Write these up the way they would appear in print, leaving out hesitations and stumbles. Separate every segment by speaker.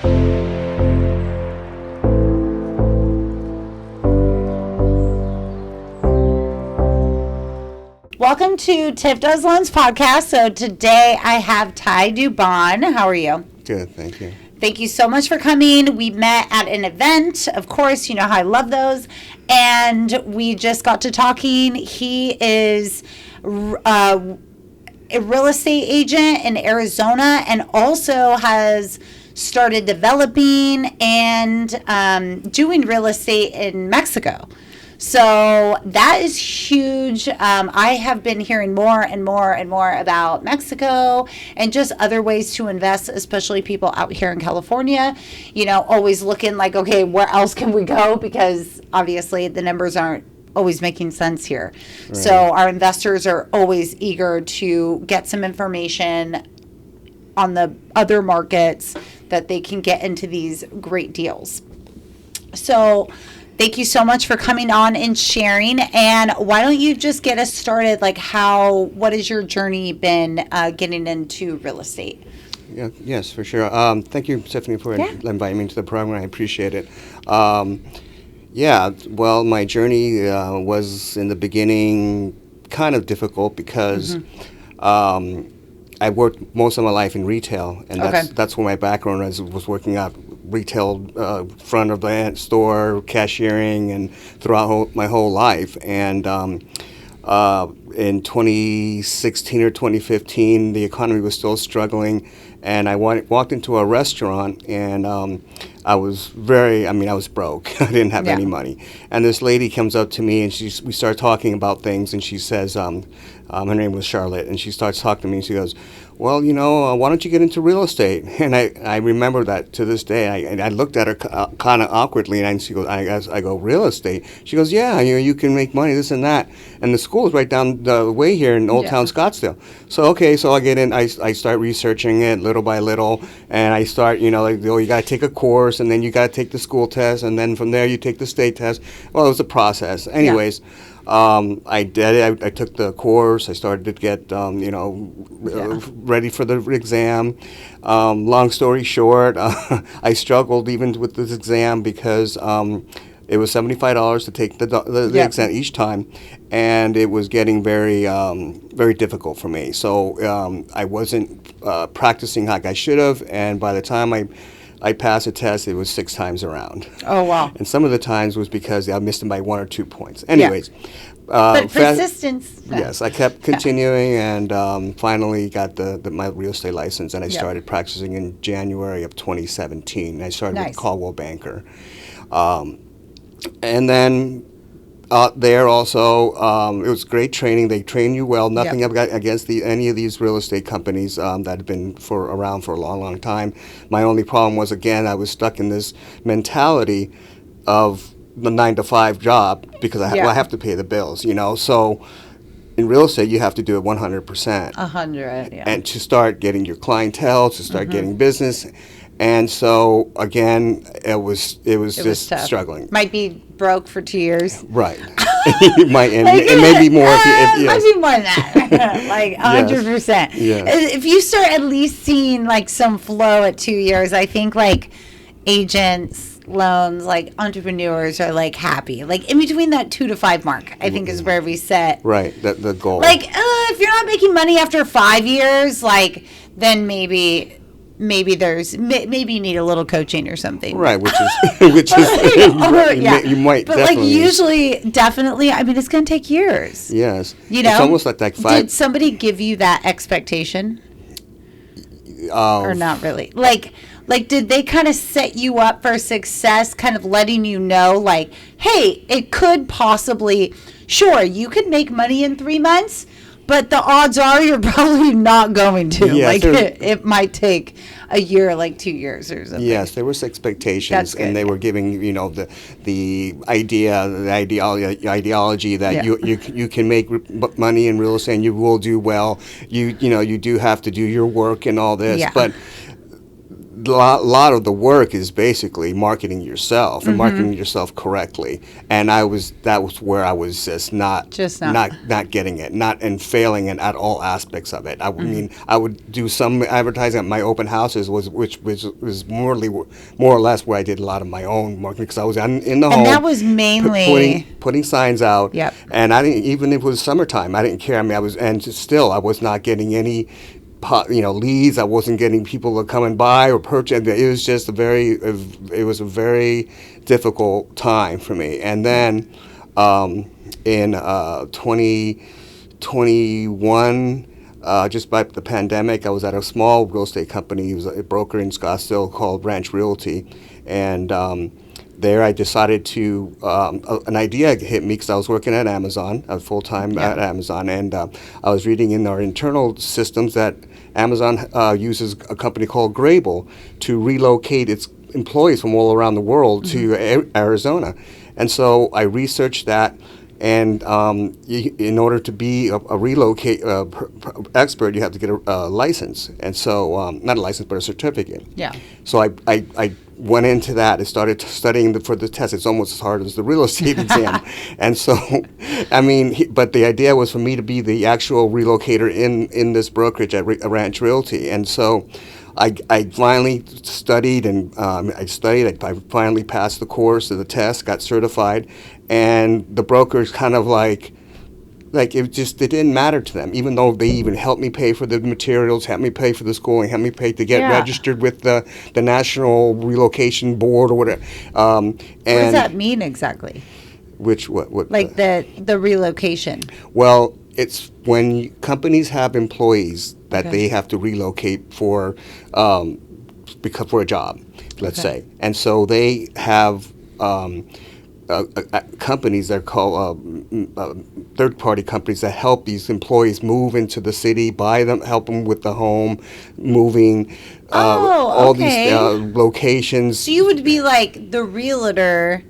Speaker 1: Welcome to TiffDoesLoans podcast. So today I have Ty Dubon. How are you?
Speaker 2: Good, thank you.
Speaker 1: Thank you so much for coming. We met at an event. Of course, you know how I love those. And we just got to talking. He is a real estate agent in Arizona and also has started developing and doing real estate in Mexico. So that is huge. I have been hearing more and more and more about Mexico and just other ways to invest, especially people out here in California, you know, always looking like, okay, where else can we go? Because obviously the numbers aren't always making sense here. Right. So our investors are always eager to get some information on the other markets that they can get into these great deals. So thank you so much for coming on and sharing. And why don't you just get us started? Like, what has your journey been getting into real estate?
Speaker 2: Yeah, yes, for sure. Thank you, Stephanie, for inviting me to the program. I appreciate it. Well, my journey was in the beginning kind of difficult because I worked most of my life in retail, and that's where my background was working out retail, front of the store, cashiering, and throughout my whole life. And in 2016 or 2015, the economy was still struggling, and I walked into a restaurant, and I was broke. I didn't have any money. And this lady comes up to me, and we start talking about things, and she says, her name was Charlotte, and she starts talking to me, and she goes, well, you know, why don't you get into real estate? And I remember that to this day. I looked at her kind of awkwardly, and she goes, I go, real estate? She goes, yeah, you can make money, this and that. And the school is right down the way here in Old Town Scottsdale. So I get in, I start researching it little by little, and I start, you got to take a course, and then you got to take the school test, and then from there you take the state test. Well, it was a process. Anyways. Yeah. I did it. I took the course. I started to get, ready for the exam. Long story short, I struggled even with this exam because it was $75 to take the exam each time, and it was getting very, very difficult for me. So I wasn't practicing like I should have, and by the time I passed a test, it was 6 times around.
Speaker 1: Oh, wow.
Speaker 2: And some of the times was because I missed them by 1 or 2 points. Anyways.
Speaker 1: But persistence.
Speaker 2: Yes, I kept continuing and finally got my real estate license, and I started practicing in January of 2017. I started with Caldwell Banker. And then there also, it was great training. They train you well. Nothing against any of these real estate companies that have been around for a long, long time. My only problem was, again, I was stuck in this mentality of the 9-to-5 job because I have to pay the bills, So in real estate, you have to do it 100%.
Speaker 1: 100, yeah.
Speaker 2: And to start getting your clientele, to start getting business. And so, again, it was just
Speaker 1: tough.
Speaker 2: Struggling.
Speaker 1: Might be broke for 2 years.
Speaker 2: Right. It might, and maybe more.
Speaker 1: Might be more than that. Like 100%.
Speaker 2: Yes.
Speaker 1: If you start at least seeing like some flow at 2 years, I think like agents, loans, like entrepreneurs are like happy. Like in between that 2 to 5 mark, I think is where we set.
Speaker 2: Right. The goal.
Speaker 1: Like if you're not making money after 5 years, like then maybe you need a little coaching or something.
Speaker 2: Right, which is you might.
Speaker 1: But
Speaker 2: definitely.
Speaker 1: Like usually, definitely. I mean, it's going to take years.
Speaker 2: Yes,
Speaker 1: it's
Speaker 2: almost like 5.
Speaker 1: Did somebody give you that expectation? Or not really? Like did they kind of set you up for success, kind of letting you know, like, hey, it could possibly, sure, you could make money in 3 months, but the odds are you're probably not going to.
Speaker 2: Yes,
Speaker 1: it might take a year, like 2 years or something.
Speaker 2: Yes, there was expectations, and they were giving the ideology that you can make money in real estate and you will do well. You do have to do your work and all this, but lot of the work is basically marketing yourself and marketing yourself correctly. And that was where I was just not getting it, not and failing at all aspects of it. I mean, I would do some advertising at my open houses, which was more or less where I did a lot of my own marketing, because I was in the home.
Speaker 1: And that was mainly
Speaker 2: putting signs out.
Speaker 1: Yep.
Speaker 2: And I didn't, even if it was summertime, I didn't care. I mean, I was not getting any leads. I wasn't getting people to come and buy or purchase. It was just it was a very difficult time for me. And then in 2021, just by the pandemic, I was at a small real estate company. It was a broker in Scottsdale called Realty, and there I decided to, an idea hit me because I was working at Amazon. I was full-time at Amazon, and I was reading in our internal systems that Amazon uses a company called Grable to relocate its employees from all around the world to Arizona. And so I researched that, and in order to be a relocate expert, you have to get a license. And so, not a license, but a certificate.
Speaker 1: Yeah.
Speaker 2: So I went into that and started studying for the test. It's almost as hard as the real estate exam. And so, I mean, but the idea was for me to be the actual relocator in this brokerage at Ranch Realty. And so I finally studied, and I finally passed the course of the test, got certified, and the brokers kind of like it didn't matter to them, even though they even helped me pay for the materials, helped me pay for the schooling, helped me pay to get registered with the National Relocation Board or whatever.
Speaker 1: What does that mean exactly?
Speaker 2: What?
Speaker 1: Like the relocation.
Speaker 2: Well, it's when companies have employees that they have to relocate for a job, let's say, and so they have companies that are called third-party companies that help these employees move into the city, help them with the home, moving, all these locations.
Speaker 1: So you would be like the realtor.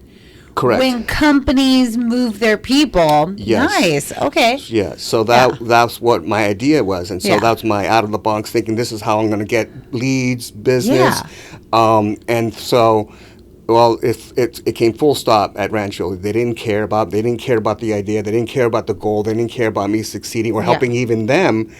Speaker 2: Correct.
Speaker 1: When companies move their people.
Speaker 2: Yes.
Speaker 1: Nice. Okay.
Speaker 2: Yeah. So that's what my idea was, and so that's my out of the box thinking. This is how I'm going to get leads, business, and so. Well, it came full stop at Rancho. They didn't care about the idea. They didn't care about the goal. They didn't care about me succeeding or helping even them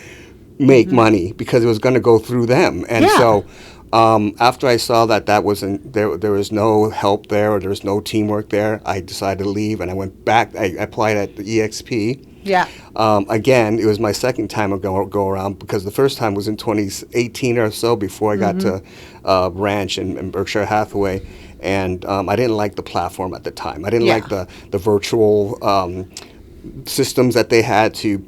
Speaker 2: make money, because it was going to go through them. And so after I saw that wasn't there was no help there, or there was no teamwork there, I decided to leave, and I went back. I applied at the EXP.
Speaker 1: Yeah.
Speaker 2: Again, it was my second time of go around, because the first time was in 2018 or so, before I got to Ranch and Berkshire Hathaway. And I didn't like the platform at the time. I didn't like the virtual systems that they had to,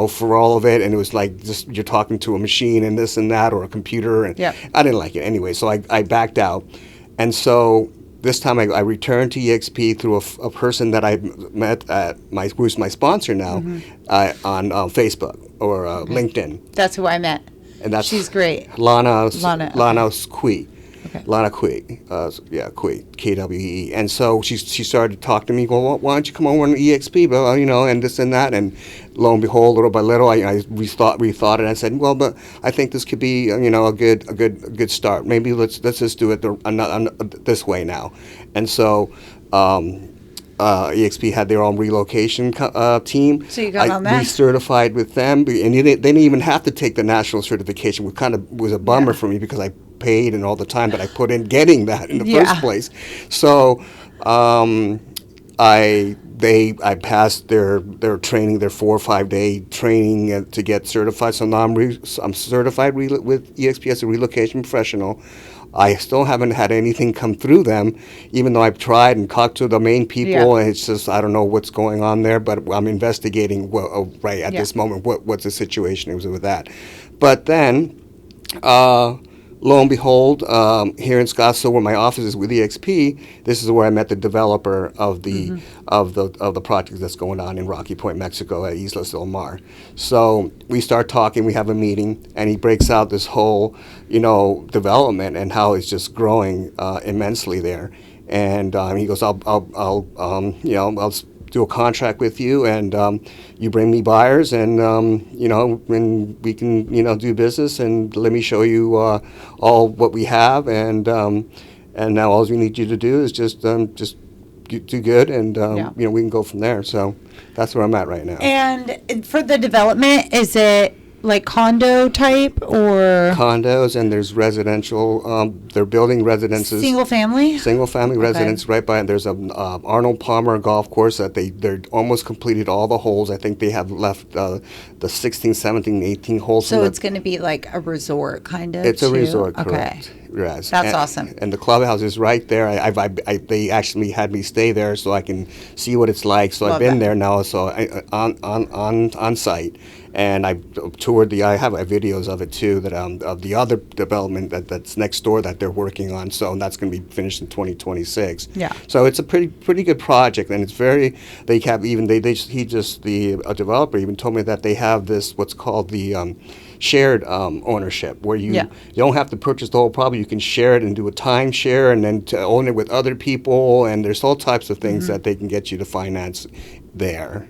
Speaker 2: for all of it. And it was like just you're talking to a machine and this and that, or a computer. And I didn't like it anyway. So I backed out. And so this time I returned to EXP through a person that I met who's my sponsor now on Facebook or LinkedIn.
Speaker 1: That's who I met.
Speaker 2: And
Speaker 1: she's great.
Speaker 2: Lana Kui.
Speaker 1: Okay.
Speaker 2: Lana Kui, Kui, Kwee. And so she started to talk to me, well, why don't you come over to EXP, but, and this and that. And lo and behold, little by little, I rethought it. And I said, well, but I think this could be, a good start. Maybe let's just do it this way now. And so EXP had their own relocation team.
Speaker 1: So you got on that?
Speaker 2: Recertified with them, and they didn't even have to take the national certification, which kind of was a bummer for me, because I paid and all the time that I put in getting that in the first place. So I passed their training, their 4 or 5 day training to get certified. So now I'm certified with EXP as a relocation professional. I still haven't had anything come through them, even though I've tried and talked to the main people, and it's just, I don't know what's going on there, but I'm investigating this moment what's the situation with that. But then, lo and behold, here in Scottsdale, where my office is with EXP, this is where I met the developer of the of the project that's going on in Rocky Point, Mexico, at Islas del Mar. So we start talking, we have a meeting, and he breaks out this whole, development and how it's just growing immensely there. And he goes, I'll do a contract with you, and you bring me buyers, and and we can do business, and let me show you all what we have, and now all we need you to do is just do good, and we can go from there. So that's where I'm at right now.
Speaker 1: And for the development, is it like condo type or
Speaker 2: condos? And there's residential. They're building residences.
Speaker 1: Single family
Speaker 2: residence right by. There's a Arnold Palmer golf course that they're almost completed all the holes. I think they have left the 16, 17, 18 holes.
Speaker 1: So it's going to be like a resort kind of.
Speaker 2: It's a resort,
Speaker 1: okay.
Speaker 2: Correct. Yes.
Speaker 1: That's awesome.
Speaker 2: And the clubhouse is right there. They actually had me stay there so I can see what it's like. So I've been there now, so on site. And I toured I have videos of it too, that of the other development that's next door that they're working on. So that's going to be finished in 2026.
Speaker 1: Yeah.
Speaker 2: So it's a pretty good project, and it's very. They have even a developer even told me that they have this what's called the shared ownership, where you don't have to purchase the whole property. You can share it and do a timeshare, and then to own it with other people. And there's all types of things that they can get you to finance there.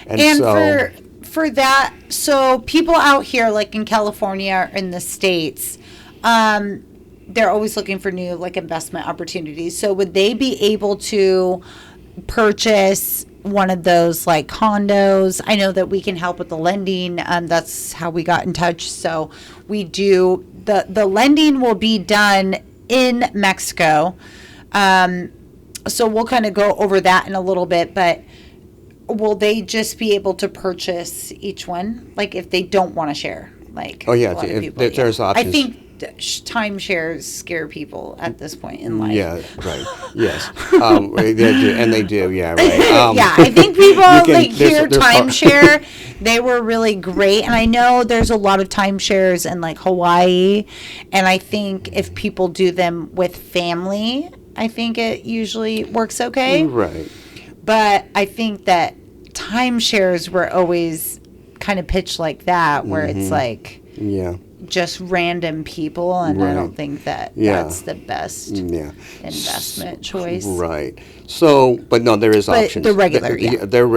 Speaker 1: And so, for that, so people out here, like in California or in the States, they're always looking for new like investment opportunities. So would they be able to purchase one of those like condos? I know that we can help with the lending. That's how we got in touch. So we do the lending will be done in Mexico. So we'll kind of go over that in a little bit, but will they just be able to purchase each one? Like if they don't want to share, like
Speaker 2: there's options.
Speaker 1: I think timeshares scare people at this point in life.
Speaker 2: Yeah, right. Yes, they do. Yeah, right.
Speaker 1: I think people hear timeshare. They were really great, and I know there's a lot of timeshares in like Hawaii, and I think if people do them with family, I think it usually works okay.
Speaker 2: Right.
Speaker 1: But I think that timeshares were always kind of pitched like that, where it's like just random people, and I don't think that that's the best investment choice.
Speaker 2: Right. So, but no, there is options.
Speaker 1: The regular,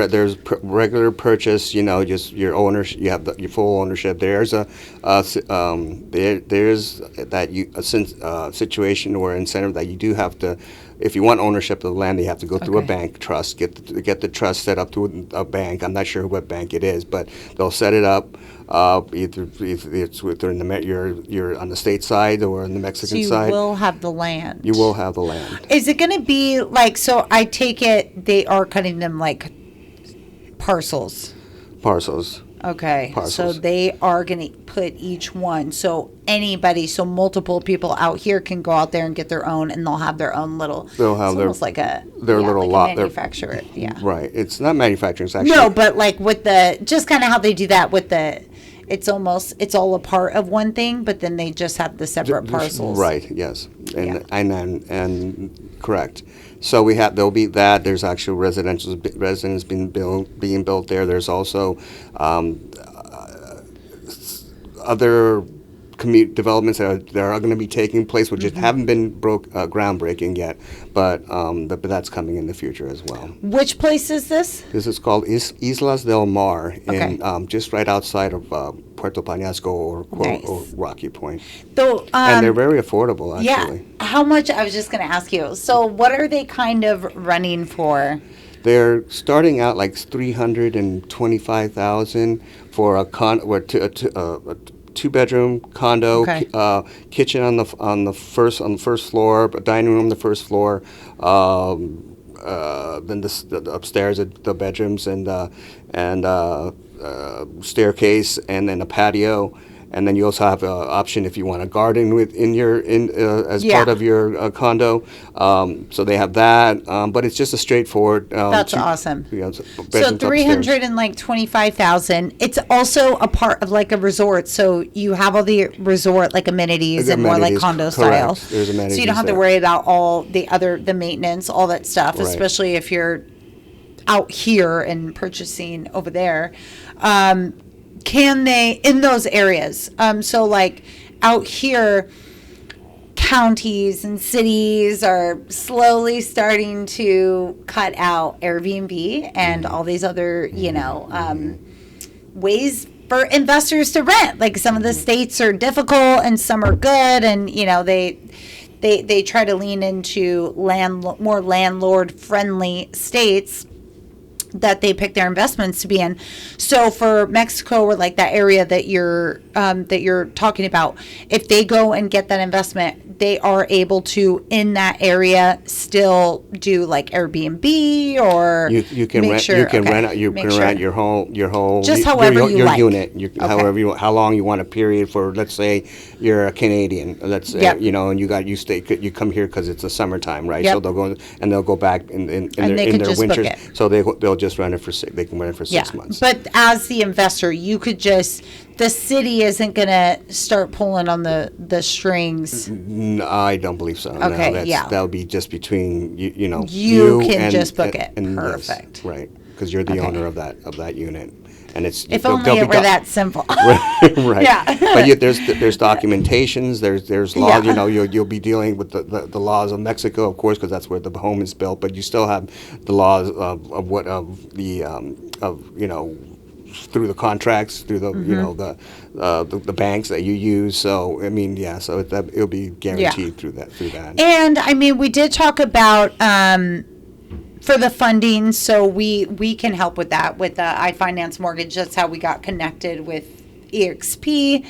Speaker 2: there's regular purchase. Just your ownership. You have your full ownership. There's there's that situation or incentive that you do have to. If you want ownership of the land, you have to go through a bank trust, get the trust set up to a bank. I'm not sure what bank it is, but they'll set it up. Either it's you're on the state side or on the Mexican side.
Speaker 1: You will have the land.
Speaker 2: You will have the land.
Speaker 1: Is it going to be like? So I take it they are cutting them like parcels.
Speaker 2: Parcels.
Speaker 1: Okay, so they are going to put each one. So multiple people out here can go out there and get their own, and they'll have their own little. They'll have almost like a
Speaker 2: little lot.
Speaker 1: Manufacturer,
Speaker 2: Right. It's not manufacturing. It's actually
Speaker 1: no, but like with just kind of how they do that with it's all a part of one thing, but then they just have the separate parcels.
Speaker 2: Right. Yes. And correct. So there'll be that. There's actual residents being built there. There's also other developments that are going to be taking place, which haven't been groundbreaking yet, but that's coming in the future as well.
Speaker 1: Which place is this?
Speaker 2: This is called Islas del Mar, in just right outside of Puerto Peñasco or Rocky Point.
Speaker 1: So,
Speaker 2: and they're very affordable, actually.
Speaker 1: Yeah. How much? I was just going to ask you. So, what are they kind of running for?
Speaker 2: They're starting out like $325,000 for a two-bedroom condo, kitchen on the first floor, a dining room on the first floor, then the upstairs the bedrooms and staircase, and then a patio. And then you also have an option if you want a garden as part of your condo. So they have that, but it's just a straightforward.
Speaker 1: That's awesome.
Speaker 2: So
Speaker 1: $325,000. It's also a part of like a resort, so you have all the resort like amenities and more like condo style.
Speaker 2: There's amenities.
Speaker 1: So you don't have to worry about all the maintenance, all that stuff, especially if you're out here and purchasing over there. Can they in those areas? So like out here, counties and cities are slowly starting to cut out Airbnb and all these other, ways for investors to rent. Like some of the states are difficult and some are good, and they try to lean into more landlord friendly states that they pick their investments to be in. So for Mexico, or like that area that you're talking about, if they go and get that investment, they are able to in that area still do like Airbnb, or
Speaker 2: you can rent your whole
Speaker 1: just however you like.
Speaker 2: Unit, how long you want a period for. Let's say you're a Canadian, and you come here because it's the summertime, right?
Speaker 1: Yep.
Speaker 2: So they'll go back in their winters. So they'll just rent it for 6 months.
Speaker 1: But as the investor, you could the city isn't going to start pulling on the strings.
Speaker 2: No, I don't believe so.
Speaker 1: Okay,
Speaker 2: no, that'll be just between you
Speaker 1: can just book it. Perfect.
Speaker 2: Yes, right, because you're the owner of that unit, and it's
Speaker 1: if only it were that simple.
Speaker 2: Right.
Speaker 1: Yeah.
Speaker 2: But there's documentations. There's laws. Yeah. You'll be dealing with the laws of Mexico, of course, because that's where the home is built. But you still have the laws through the contracts, through the the banks that you use. So I mean, so it'll be guaranteed through that.
Speaker 1: And I mean, we did talk about for the funding, so we can help with that with the iFinance Mortgage. That's how we got connected with EXP,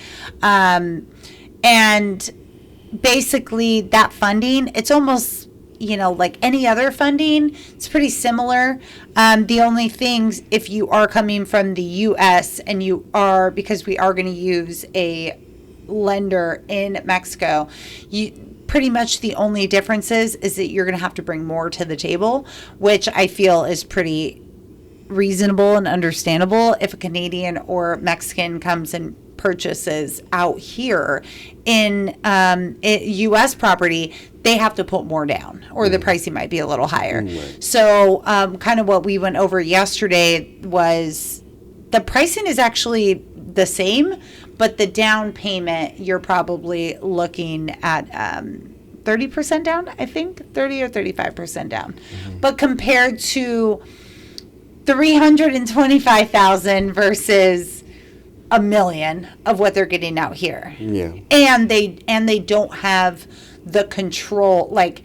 Speaker 1: and basically that funding, it's almost like any other funding, it's pretty similar. The only things, if you are coming from the U.S. and because we are going to use a lender in Mexico, pretty much the only difference is that you're going to have to bring more to the table, which I feel is pretty reasonable and understandable. If a Canadian or Mexican comes and purchases out here in U.S. property, they have to put more down, or the pricing might be a little higher. Right. So kind of what we went over yesterday was the pricing is actually the same, but the down payment, you're probably looking at 30% down, I think, 30 or 35% down. Mm-hmm. But compared to $325,000 versus $1 million of what they're getting out here.
Speaker 2: Yeah.
Speaker 1: And they don't have the control, like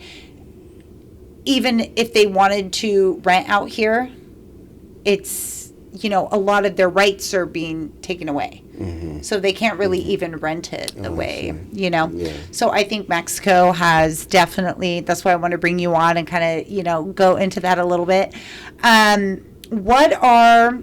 Speaker 1: even if they wanted to rent out here, it's a lot of their rights are being taken away. Mm-hmm. So they can't really even rent it the way, Yeah. So I think Mexico has definitely, that's why I want to bring you on and kind of, go into that a little bit. What are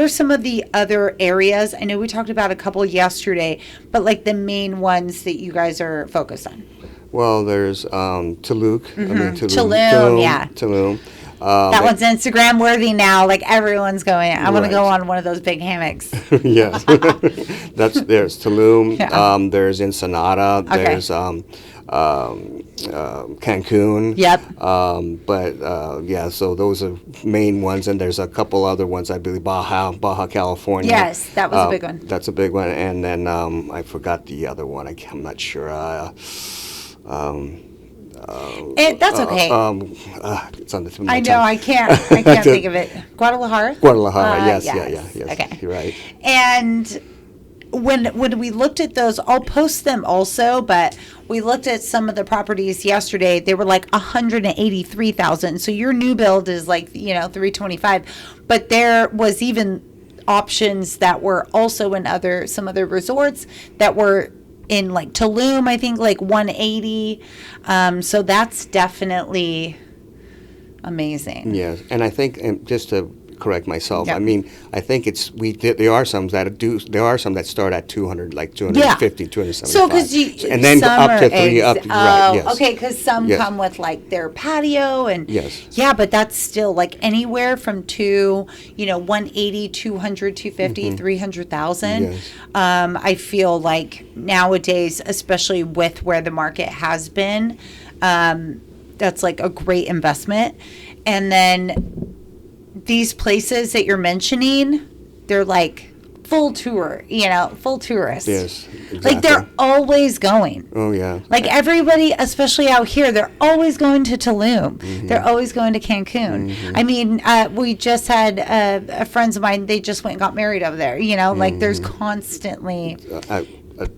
Speaker 1: some of the other areas? I know we talked about a couple yesterday, but like the main ones that you guys are focused on.
Speaker 2: Well, there's Tulum.
Speaker 1: Mm-hmm. Tulum, yeah.
Speaker 2: Tulum.
Speaker 1: That one's Instagram worthy now. Like everyone's going, I want to go on one of those big hammocks.
Speaker 2: Yes. There's Tulum. Yeah. There's Ensenada. Okay. There's Cancun.
Speaker 1: Yep.
Speaker 2: So those are main ones, and there's a couple other ones. I believe Baja California.
Speaker 1: Yes, that was a big one.
Speaker 2: That's a big one, and then I forgot the other one. I'm not sure.
Speaker 1: That's okay.
Speaker 2: It's on the tip of my
Speaker 1: I know.
Speaker 2: tongue.
Speaker 1: I can't think of it. Guadalajara.
Speaker 2: Yes.
Speaker 1: Okay.
Speaker 2: You're right.
Speaker 1: And when we looked at those, I'll post them also, but we looked at some of the properties yesterday. They were like $183,000. So your new build is like $325,000, but there was even options that were also in some other resorts that were in like Tulum, I think like $180,000. So that's definitely amazing.
Speaker 2: Yes, and I think, and just to correct myself, I mean, I think there are some that start at 200, like 250, 275.
Speaker 1: So because
Speaker 2: and then up to three, right? Yes.
Speaker 1: Okay, because some come with like their patio and but that's still like anywhere from 180, 200, 250, 300,000. Yes. I feel like nowadays, especially with where the market has been, that's like a great investment. And then these places that you're mentioning, they're like full tour, full tourist.
Speaker 2: Yes, exactly.
Speaker 1: Like they're always going.
Speaker 2: Oh yeah.
Speaker 1: Like everybody, especially out here, they're always going to Tulum.
Speaker 2: Mm-hmm.
Speaker 1: They're always going to Cancun.
Speaker 2: Mm-hmm.
Speaker 1: I mean, we just had friends of mine. They just went and got married over there. Like there's constantly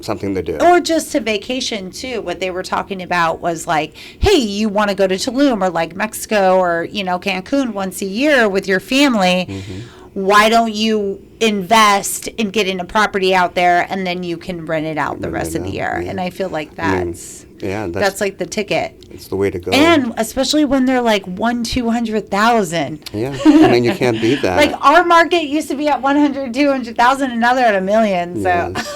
Speaker 2: something to do.
Speaker 1: Or just to vacation too. What they were talking about was like, hey, you want to go to Tulum or like Mexico or Cancun once a year with your family. Mm-hmm. Why don't you invest in getting a property out there and then you can rent it out the rest of the year? Yeah. And I feel like that's like the ticket.
Speaker 2: It's the way to go.
Speaker 1: And especially when they're like 200,000.
Speaker 2: Yeah, I mean you can't beat that.
Speaker 1: Like our market used to be at 100, 200,000, and now they're at $1 million. So yes.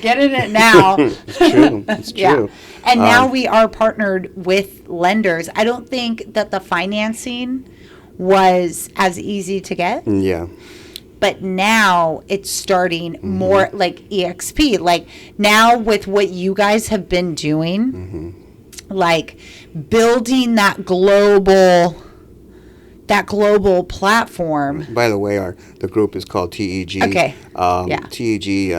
Speaker 1: Get in it now.
Speaker 2: It's true. It's true.
Speaker 1: Yeah. And now we are partnered with lenders. I don't think that the financing was as easy to get.
Speaker 2: Yeah.
Speaker 1: But now it's starting more like EXP. Like now with what you guys have been doing, like building that global platform.
Speaker 2: By the way, the group is called TEG.
Speaker 1: Okay.
Speaker 2: TEG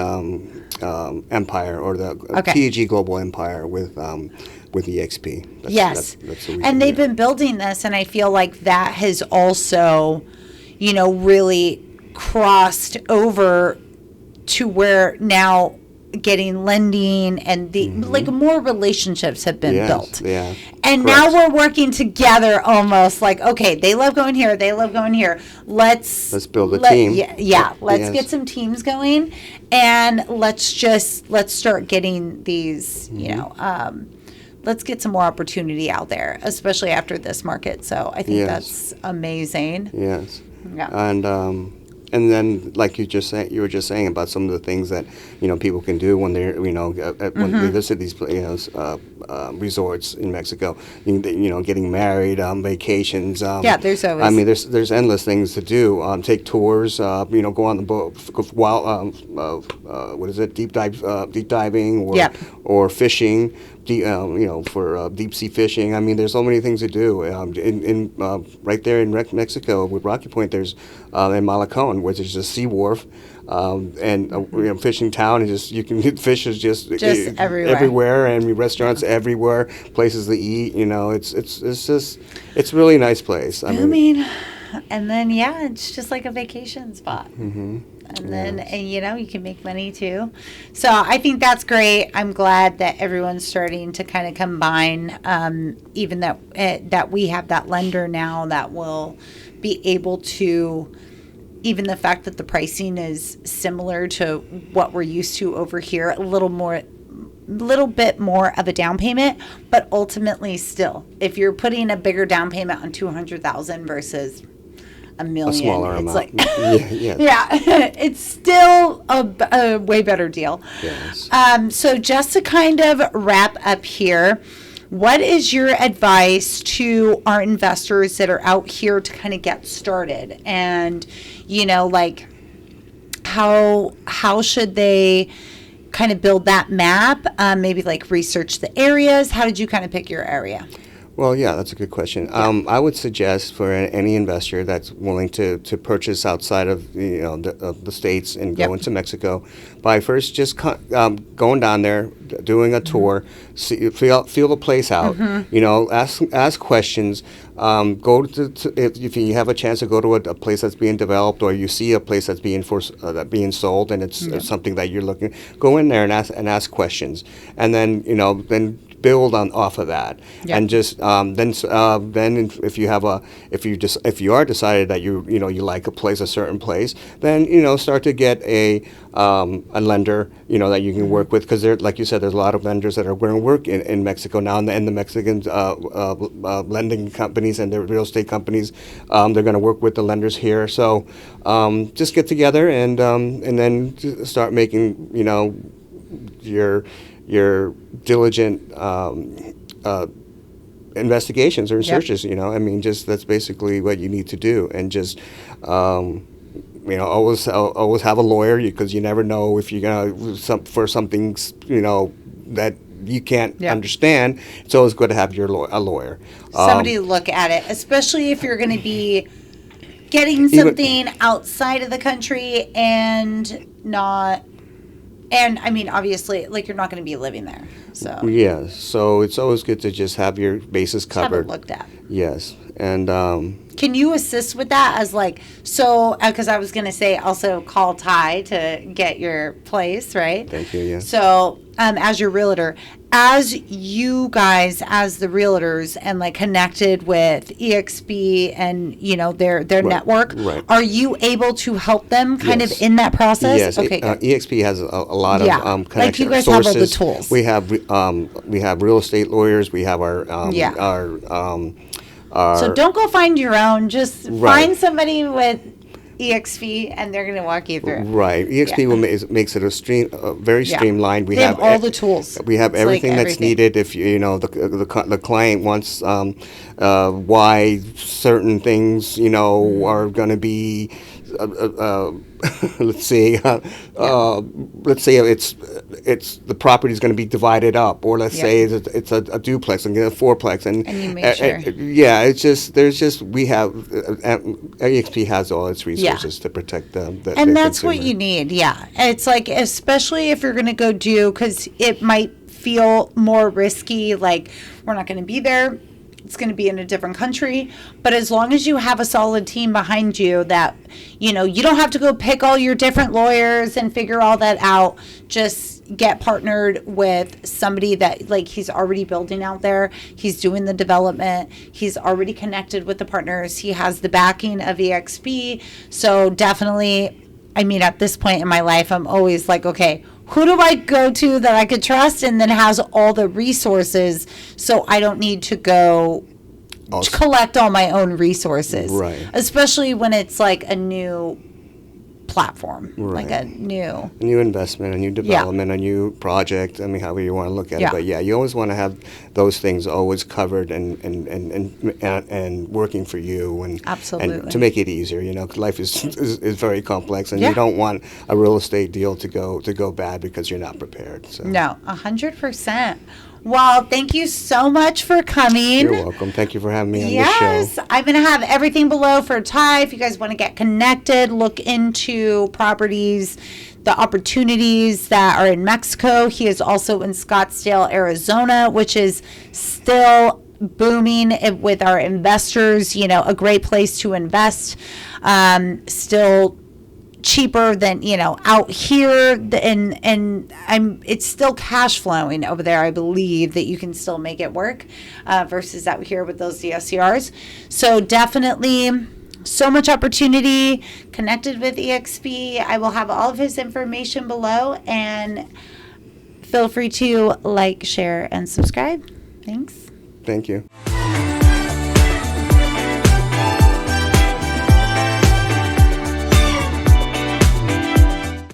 Speaker 2: Empire or the TEG Global Empire with EXP.
Speaker 1: Yes.
Speaker 2: That's the
Speaker 1: and they've been building this, and I feel like that has also, really crossed over to where now getting lending and like more relationships have been built.
Speaker 2: Yeah.
Speaker 1: And
Speaker 2: Correct.
Speaker 1: now we're working together almost like, okay, they love going here, they love going here. Let's
Speaker 2: build a team.
Speaker 1: Yeah. Let's get some teams going and let's start getting these, let's get some more opportunity out there, especially after this market. So I think that's amazing.
Speaker 2: Yes.
Speaker 1: Yeah.
Speaker 2: And then, like you were just saying about some of the things that people can do when they're when they visit these resorts in Mexico. Getting married, vacations.
Speaker 1: There's always.
Speaker 2: I mean, there's endless things to do. Take tours. Go on the boat. What is it? Deep diving or fishing. For deep sea fishing. I mean, there's so many things to do. Right there in Mexico with Rocky Point, there's in Malacon, which is a sea wharf, and fishing town. And you can get fish is just everywhere, and restaurants everywhere, places to eat. It's really a nice place.
Speaker 1: I mean, and then it's just like a vacation spot. Mm-hmm. And then, you can make money too. So I think that's great. I'm glad that everyone's starting to kind of combine, even that we have that lender now that will be able to, even the fact that the pricing is similar to what we're used to over here, a little bit more of a down payment, but ultimately still, if you're putting a bigger down payment on $200,000 versus $1 million,
Speaker 2: a smaller amount.
Speaker 1: Like it's still a way better deal.
Speaker 2: Yes.
Speaker 1: So just to kind of wrap up here, what is your advice to our investors that are out here to kind of get started? And like how should they kind of build that map? Maybe like research the areas. How did you kind of pick your area?
Speaker 2: Well, yeah, that's a good question. I would suggest for any investor that's willing to purchase outside of the states and go into Mexico, by first just going down there, doing a tour, feel the place out. Ask questions. Go to if you have a chance to go to a place that's being developed, or you see a place that's being sold, and it's something that you're looking. Go in there and ask questions, and then build off of that, and just then if you are decided that you like a certain place, then start to get a lender that you can work with, because like you said, there's a lot of lenders that are going to work in Mexico now, and the Mexican lending companies and the real estate companies, they're going to work with the lenders here. So just get together and then start making your diligent investigations or searches. I mean, just that's basically what you need to do, and just always have a lawyer, because you never know if you're gonna for something that you can't understand. It's always good to have a lawyer,
Speaker 1: somebody to look at it, especially if you're going to be getting something outside of the country and not, and I mean, obviously, like, you're not going to be living there. So
Speaker 2: yeah, so it's always good to just have your bases covered.
Speaker 1: Have it looked at.
Speaker 2: Yes, and
Speaker 1: can you assist with that as like, so, because I was going to say also call Ty to get your place, right?
Speaker 2: Thank you, yeah.
Speaker 1: So as your realtor, as you guys, as the realtors and like connected with EXP and, you know, their network, are you able to help them kind of in that process?
Speaker 2: Yes,
Speaker 1: okay,
Speaker 2: EXP has a lot of connections.
Speaker 1: Like you guys
Speaker 2: sources.
Speaker 1: have all the tools.
Speaker 2: We have real estate lawyers. We have our
Speaker 1: so don't go find your own. Just find somebody with EXP, and they're going to walk you through.
Speaker 2: Right. EXP makes it very streamlined.
Speaker 1: We have all the tools.
Speaker 2: We have everything that's needed. If the client wants why certain things are going to be. Let's say it's the property is going to be divided up, or let's say it's a duplex and a fourplex, and
Speaker 1: you make sure.
Speaker 2: We have EXP has all its resources to protect them.
Speaker 1: And that's what you need. Yeah, it's like, especially if you're going to go because it might feel more risky. Like, we're not going to be there. It's going to be in a different country. But as long as you have a solid team behind you that, you don't have to go pick all your different lawyers and figure all that out. Just get partnered with somebody that, like, he's already building out there. He's doing the development. He's already connected with the partners. He has the backing of EXP. So definitely, I mean, at this point in my life, I'm always like, okay, who do I go to that I could trust and then has all the resources so I don't need to go collect all my own resources.
Speaker 2: Right.
Speaker 1: Especially when it's like a new platform, like a new
Speaker 2: investment, a new development, a new project. I mean, however you want to look at it. But you always want to have those things always covered and working for you, and
Speaker 1: absolutely,
Speaker 2: and to make it easier. Because life is very complex, and you don't want a real estate deal to go bad because you're not prepared. So.
Speaker 1: No, 100%. Well, thank you so much for coming.
Speaker 2: You're welcome. Thank you for having me on this show.
Speaker 1: Yes, I'm going to have everything below for Ty. If you guys want to get connected, look into properties, the opportunities that are in Mexico. He is also in Scottsdale, Arizona, which is still booming with our investors. A great place to invest. Still cheaper than out here, and it's still cash flowing over there. I believe that you can still make it work versus out here with those DSCRs. So definitely so much opportunity. Connected with EXP. I will have all of his information below, and feel free to like, share, and subscribe. Thanks.
Speaker 2: Thank you.